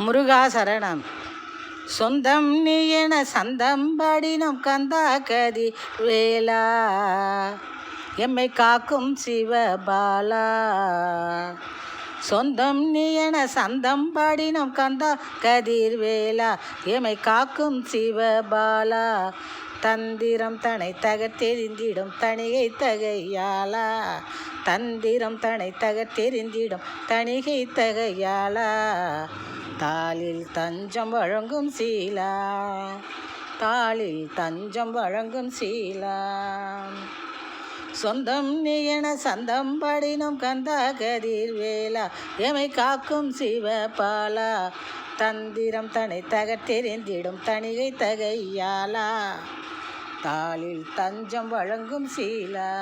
முருகா சரணம். சொந்தம் நீ என சந்தம் படினம் கந்தா கதி வேலா, எம்மை காக்கும் சிவபாலா. சொந்தம் நீ என சந்தம் பாடினம் கந்தா கதிர் வேலா, எமை காக்கும் சிவபாலா. தந்திரம் தனை தகத்தெறிந்திடும் தணிகை தகையாளா, தந்திரம் தனை தகத்தெறிந்திடும் தணிகை தகையாளா. தாளில் தஞ்சம் வழங்கும் சீலா, தாளில் தஞ்சம் வழங்கும் சீலா. சொந்தம் நீ என சந்தம் படினும் கந்தா கதிர் வேலா, எமை காக்கும் சிவபாலா. தந்திரம் தனை தகத்தெறிந்திடும் தணிகை தகையாளா, தாளில் தஞ்சம் வழங்கும் சீலா.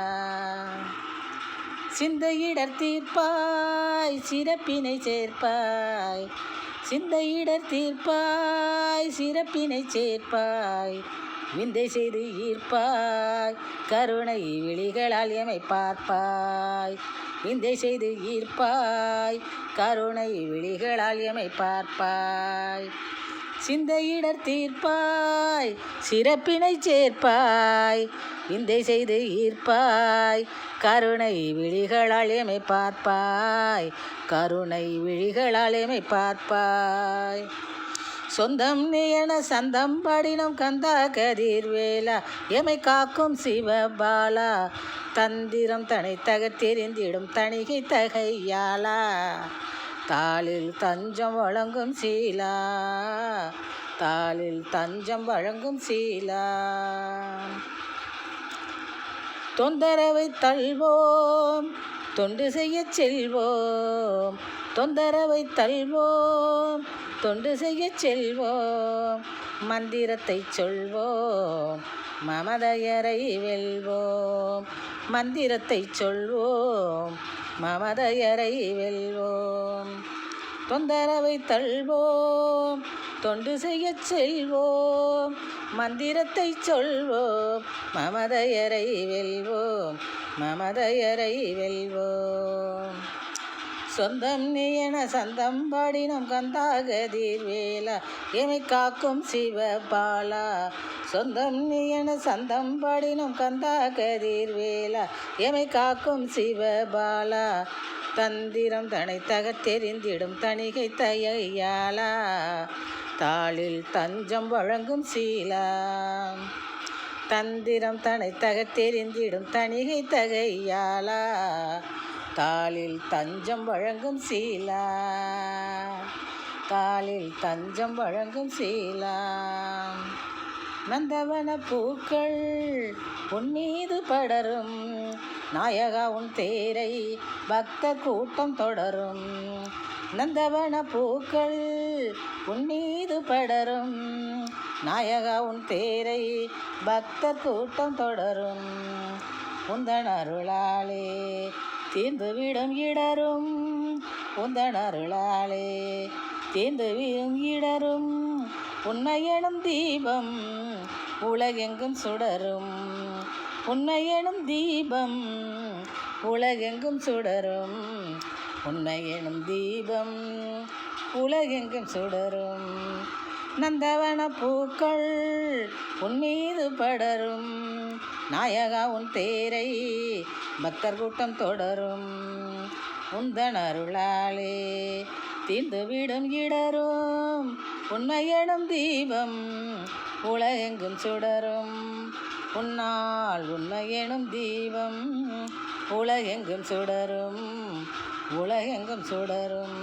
சிந்தையிடர் தீர்ப்பாய் சிறப்பினை சேர்ப்பாய், சிந்தையிடர் தீர்ப்பாய் சிறப்பினை சேர்ப்பாய். விந்தை செய்து ஈர்ப்பாய் கருணை விழிகளால் எமை பார்ப்பாய், விந்தை செய்து ஈர்ப்பாய் கருணை விழிகளால் எமை பார்ப்பாய். சிந்தையிடர் தீர்ப்பாய் சிறப்பினை சேர்ப்பாய், விந்தை செய்து ஈர்ப்பாய் கருணை விழிகளால் எமை பார்ப்பாய், கருணை விழிகளால் எமை பார்ப்பாய். சொந்தம் நீ என சந்தம் பாடினம் கந்தா கதிர் வேலா, எமை காக்கும் சிவபாலா. தந்திரம் தனை தகத்தெறிந்திடும் தணிகை தகையாளா, தாளில் தஞ்சம் வழங்கும் சீலா, தாளில் தஞ்சம் வழங்கும் சீலா. தொந்தரவை தள்வோம் தொண்டு செய்ய செல்வோம், தொந்தரவை தள்வோம் தொண்டு செய்ய செல்வோம். மந்திரத்தை சொல்வோம் மமதையரை வெல்வோம், மந்திரத்தை சொல்வோம் மமதையரை வெல்வோம். தொந்தரவை தள்வோம் தொண்டு செய்ய செல்வோம், மந்திரத்தை சொல்வோம் மமதையரை வெல்வோம், மமதையரை வெல்வோம். சொந்தம் நீ என சந்தம் பாடினம் கந்தா கதிர் வேலா, எமை காக்கும் சிவபாலா. சொந்தம் நீ என சந்தம் பாடினம் கந்தா கதிர் வேலா, எமை காக்கும் சிவபாலா. தந்திரம் தனை தகத்தெறிந்திடும் தணிகை தகையாளா, தாளில் தஞ்சம் வழங்கும் சீலா. தந்திரம் தனை தகத்தெறிந்திடும் தணிகை தகையாளா, தாளில் தஞ்சம் வழங்கும் சீலா, தாளில் தஞ்சம் வழங்கும் சீலா. நந்தவன பூக்கள் உன் மீது படரும், நாயகா உன் தேரை பக்த கூட்டம் தொடரும். நந்தவன பூக்கள் உன் மீது படரும், நாயகா உன் தேரை பக்த கூட்டம் தொடரும். உந்தன் அருளாலே தீர்ந்துவிடும் இடரும், உந்தன் அருளாலே தீர்ந்துவிடும் இடரும். உண்மையெனும் தீபம் உலகெங்கும் சுடரும், உண்மையெனும் தீபம் உலகெங்கும் சுடரும், உண்மையெனும் தீபம் உலகெங்கும் சுடரும். நந்தவன பூக்கள் உன் மீது படரும், நாயகா உன் தேரை பக்தர் கூட்டம் தொடரும். உந்தன் அருளாலே தீர்ந்துவிடும் இடரும், உண்மையெனும் தீபம் உலகெங்கும் சுடரும். உன்னால் உண்மையெனும் தீபம் உலகெங்கும் சுடரும், உலகெங்கும் சுடரும்.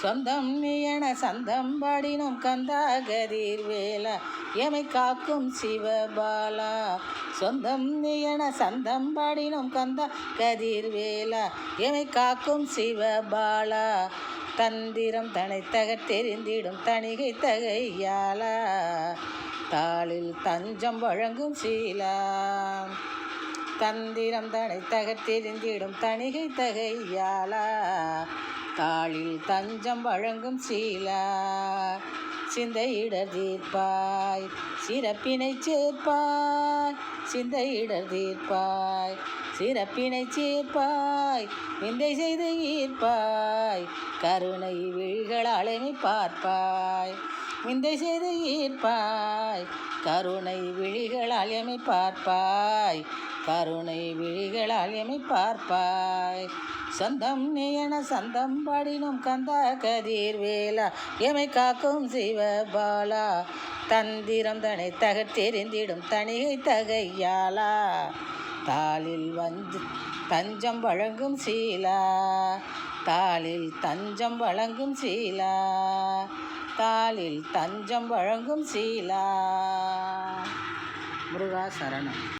சொந்தம் நீ என சந்தம் பாடினோம் கந்தா கதிர் வேலா, எமை காக்கும் சிவபாலா. சொந்தம் நீ என சந்தம் பாடினோம் கந்தா கதிர் வேலா, எமை காக்கும் சிவபாலா. தந்திரம் தனை தகத்தெறிந்திடும் தணிகை தகையாளா, தாளில் தஞ்சம் வழங்கும் சீலா. தந்திரம் தனை தகத்தெறிந்திடும் தணிகை தகையாளா, தாளில் தஞ்சம் வழங்கும் சீலா, சிந்தையிடர் தீர்ப்பாய் சிறப்பினை சேர்ப்பாய் சிந்தையிடர் தீர்ப்பாய் சிறப்பினை சேர்ப்பாய் விந்தை செய்து ஈர்ப்பாய் கருணை விழிகளால் எமை பார்ப்பாய் விந்தை செய்து ஈர்ப்பாய் கருணை விழிகளால் எமை பார்ப்பாய் கருணை விழிகளால் எமை பார்ப்பாய் சொந்தம் நீ என சந்தம் பாடினும் கந்தா கதிர்வேலா எமை காக்கும் சிவபாலா தந்திரம் தனை தகர்த்தெறிந்திடும் தணிகை தகையாலா தாளில் வந்து தஞ்சம் வழங்கும் சீலா தாளில் தஞ்சம் வழங்கும் சீலா தாளில் தஞ்சம் வழங்கும் சீலா. முருகா சரணம்.